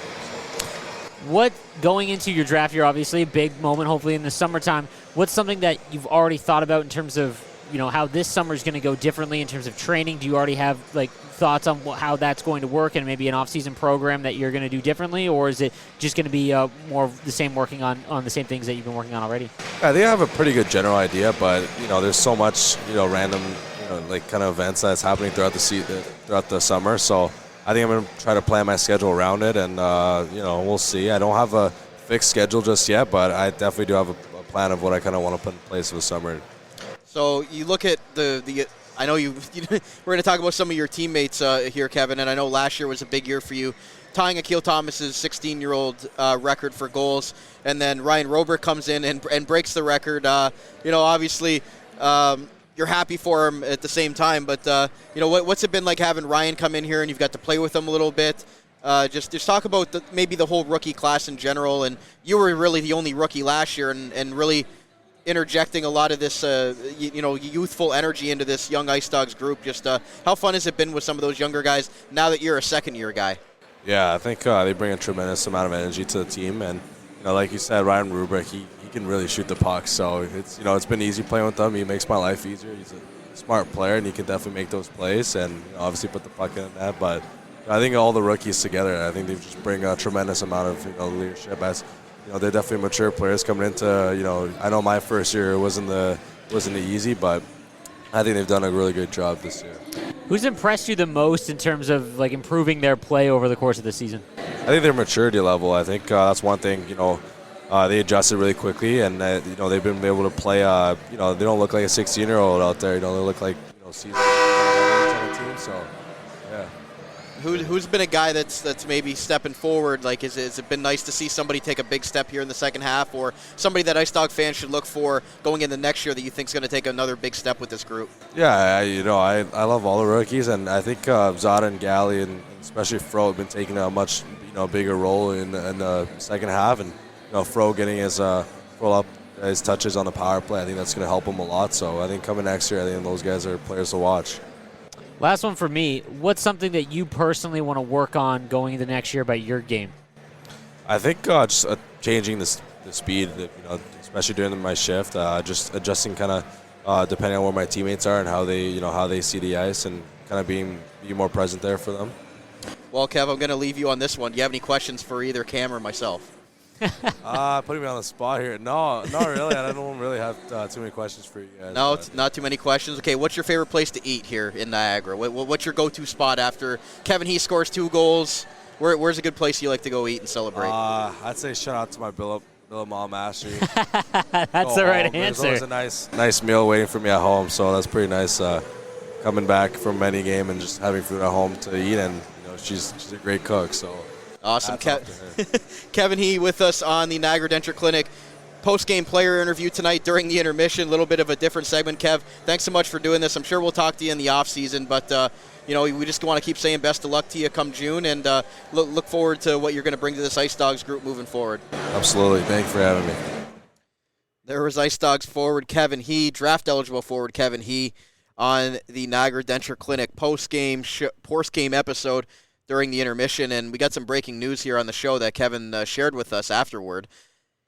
What, going into your draft year, obviously a big moment, hopefully in the summertime, what's something that you've already thought about in terms of, how this summer is going to go differently in terms of training? Do you already have, thoughts on how that's going to work and maybe an off-season program that you're going to do differently, or is it just going to be more of the same, working on the same things that you've been working on already? I think I have a pretty good general idea, but, there's so much, random, kind of events that's happening throughout the summer, so I think I'm going to try to plan my schedule around it, and, we'll see. I don't have a fixed schedule just yet, but I definitely do have a plan of what I kind of want to put in place for the summer. So you look at the I know we're going to talk about some of your teammates here, Kevin, and I know last year was a big year for you, tying Akil Thomas's 16-year-old record for goals, and then Ryan Robertson comes in and breaks the record. Obviously, you're happy for him at the same time, but what's it been like having Ryan come in here and you've got to play with him a little bit? Just talk about maybe the whole rookie class in general, and you were really the only rookie last year, and really interjecting a lot of this, youthful energy into this young Ice Dogs group. Just how fun has it been with some of those younger guys now that you're a second-year guy? Yeah, I think they bring a tremendous amount of energy to the team, and like you said, Ryan Robertson, he can really shoot the puck. So it's been easy playing with him. He makes my life easier. He's a smart player, and he can definitely make those plays and obviously put the puck in the net. But I think all the rookies together, I think they just bring a tremendous amount of leadership. As they're definitely mature players coming into, I know my first year wasn't easy, but I think they've done a really good job this year. Who's impressed you the most in terms of improving their play over the course of the season? I think their maturity level. I think that's one thing. They adjusted really quickly, and they've been able to play. They don't look like a 16-year-old out there. They look like seasoned on the team. So, yeah. Who's been a guy that's maybe stepping forward? Has it been nice to see somebody take a big step here in the second half, or somebody that Ice Dog fans should look for going into next year that you think is going to take another big step with this group? Yeah, I love all the rookies, and I think Zada and Galley and especially Fro have been taking a much bigger role in the second half, and Fro getting his touches on the power play. I think that's going to help him a lot. So I think coming next year, I think those guys are players to watch. Last one for me. What's something that you personally want to work on going into next year about your game? I think just changing the speed, especially during my shift, just adjusting kind of depending on where my teammates are and how they see the ice, and kind of be more present there for them. Well, Kev, I'm going to leave you on this one. Do you have any questions for either Cam or myself? Putting me on the spot here. No, not really. I don't really have too many questions for you guys. No, not too many questions. Okay, what's your favorite place to eat here in Niagara? What's your go-to spot after Kevin He scores 2 goals? Where's a good place you like to go eat and celebrate? I'd say shout out to my Billet Mall Mastery. That's the right answer. There's always a nice meal waiting for me at home, so that's pretty nice. Coming back from any game and just having food at home to eat, and she's a great cook, so. Awesome. Kevin He with us on the Niagara Denture Clinic post-game player interview tonight during the intermission. A little bit of a different segment. Kev, thanks so much for doing this. I'm sure we'll talk to you in the off-season, but we just want to keep saying best of luck to you come June, and look forward to what you're going to bring to this Ice Dogs group moving forward. Absolutely. Thank you for having me. There was Ice Dogs forward Kevin He, draft-eligible forward Kevin He, on the Niagara Denture Clinic post-game episode during the intermission, and we got some breaking news here on the show that Kevin shared with us afterward.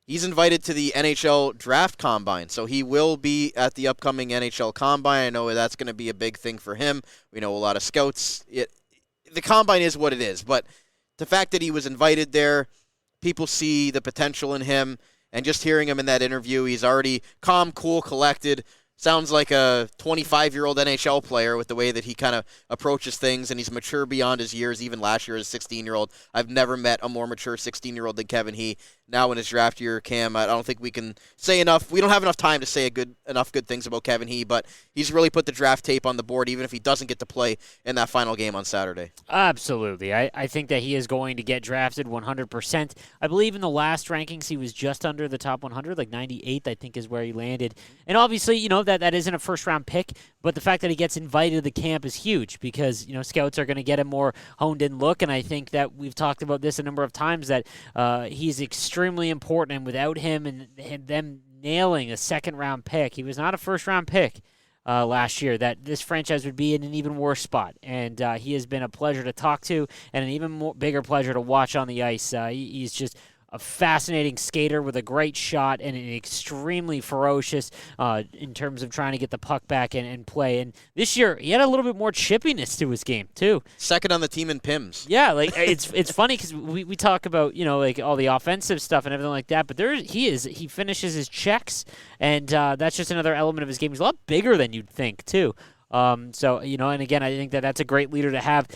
He's invited to the NHL Draft Combine, so he will be at the upcoming NHL Combine. I know that's going to be a big thing for him. We know a lot of scouts. The Combine is what it is, but the fact that he was invited there, people see the potential in him. And just hearing him in that interview, he's already calm, cool, collected. Sounds like a 25-year-old NHL player with the way that he kind of approaches things, and he's mature beyond his years, even last year as a 16-year-old. I've never met a more mature 16-year-old than Kevin He. Now in his draft year, Cam, I don't think we can say enough. We don't have enough time to say enough good things about Kevin He, but he's really put the draft tape on the board, even if he doesn't get to play in that final game on Saturday. Absolutely. I think that he is going to get drafted 100%. I believe in the last rankings he was just under the top 100, like 98th, I think is where he landed. And obviously, that isn't a first-round pick, but the fact that he gets invited to the camp is huge because, scouts are going to get a more honed-in look, and I think that we've talked about this a number of times, that he's extremely important, and without him and them nailing a second-round pick, he was not a first-round pick last year, that this franchise would be in an even worse spot. And he has been a pleasure to talk to and an even bigger pleasure to watch on the ice. He's just a fascinating skater with a great shot and an extremely ferocious in terms of trying to get the puck back and play. And this year, he had a little bit more chippiness to his game, too. Second on the team in PIMS. Yeah, it's funny because we talk about, all the offensive stuff and everything like that, but he finishes his checks, and that's just another element of his game. He's a lot bigger than you'd think, too. And again, I think that's a great leader to have.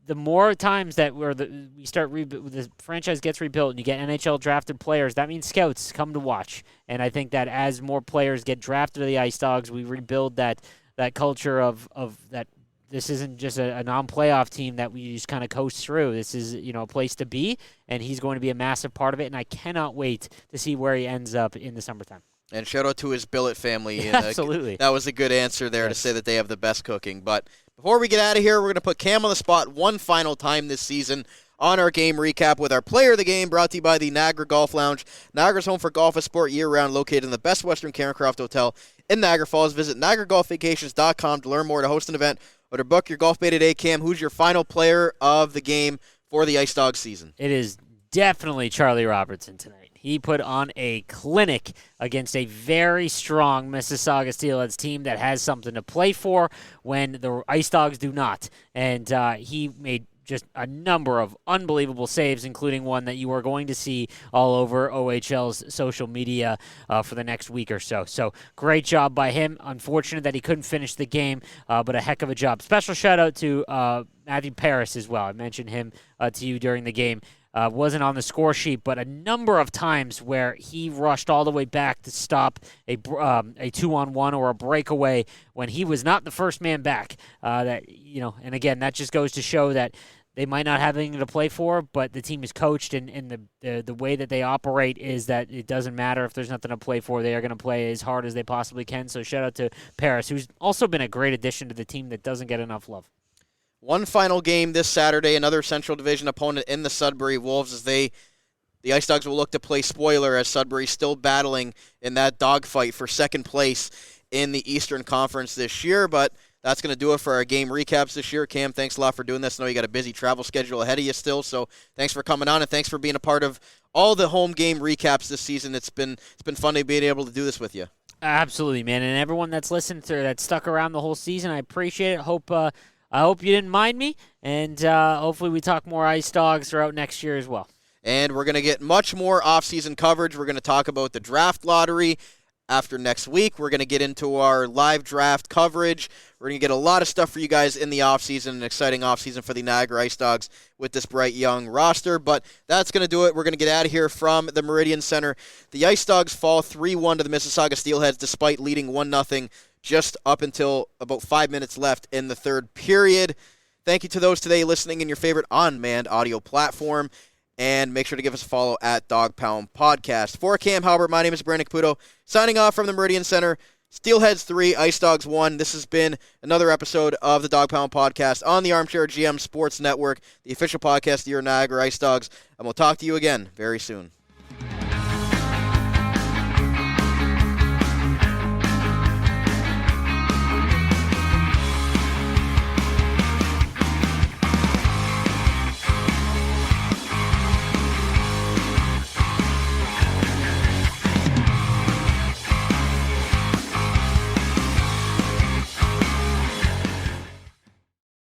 The more times that the franchise gets rebuilt and you get NHL drafted players, that means scouts come to watch. And I think that as more players get drafted to the Ice Dogs, we rebuild that culture of that. This isn't just a non-playoff team that we just kind of coast through. This is a place to be, and he's going to be a massive part of it. And I cannot wait to see where he ends up in the summertime. And shout out to his billet family. Yeah, absolutely. That was a good answer there to say that they have the best cooking. But before we get out of here, we're going to put Cam on the spot one final time this season on our game recap with our player of the game, brought to you by the Niagara Golf Lounge. Niagara's home for golf and sport year-round, located in the best Western Cairncroft Hotel in Niagara Falls. Visit NiagaraGolfVacations.com to learn more, to host an event, or to book your golf bay today. Cam, who's your final player of the game for the Ice Dogs season? It is definitely Charlie Robertson tonight. He put on a clinic against a very strong Mississauga Steelheads team that has something to play for when the Ice Dogs do not. And he made just a number of unbelievable saves, including one that you are going to see all over OHL's social media for the next week or so. So great job by him. Unfortunate that he couldn't finish the game, but a heck of a job. Special shout out to Matthew Paris as well. I mentioned him to you during the game. Wasn't on the score sheet, but a number of times where he rushed all the way back to stop a 2-on-1 or a breakaway when he was not the first man back. And again, that just goes to show that they might not have anything to play for, but the team is coached, and the way that they operate is that it doesn't matter if there's nothing to play for. They are going to play as hard as they possibly can. So shout out to Paris, who's also been a great addition to the team that doesn't get enough love. One final game this Saturday, another Central Division opponent in the Sudbury Wolves, as the Ice Dogs will look to play spoiler, as Sudbury's still battling in that dogfight for second place in the Eastern Conference this year. But that's going to do it for our game recaps this year. Cam, thanks a lot for doing this. I know you got a busy travel schedule ahead of you still, so thanks for coming on, and thanks for being a part of all the home game recaps this season. It's been fun to be able to do this with you. Absolutely, man, and everyone that's listened to that stuck around the whole season, I appreciate it. I hope you didn't mind me, and hopefully we talk more Ice Dogs throughout next year as well. And we're going to get much more off-season coverage. We're going to talk about the draft lottery after next week. We're going to get into our live draft coverage. We're going to get a lot of stuff for you guys in the offseason, an exciting offseason for the Niagara Ice Dogs with this bright young roster. But that's going to do it. We're going to get out of here from the Meridian Centre. The Ice Dogs fall 3-1 to the Mississauga Steelheads despite leading 1-0 just up until about 5 minutes left in the third period. Thank you to those today listening in your favorite on-demand audio platform. And make sure to give us a follow at Dog Pound Podcast. For Cam Halbert, my name is Brandon Caputo, signing off from the Meridian Centre. Steelheads 3, IceDogs 1. This has been another episode of the Dog Pound Podcast on the Armchair GM Sports Network, the official podcast of your Niagara IceDogs. And we'll talk to you again very soon.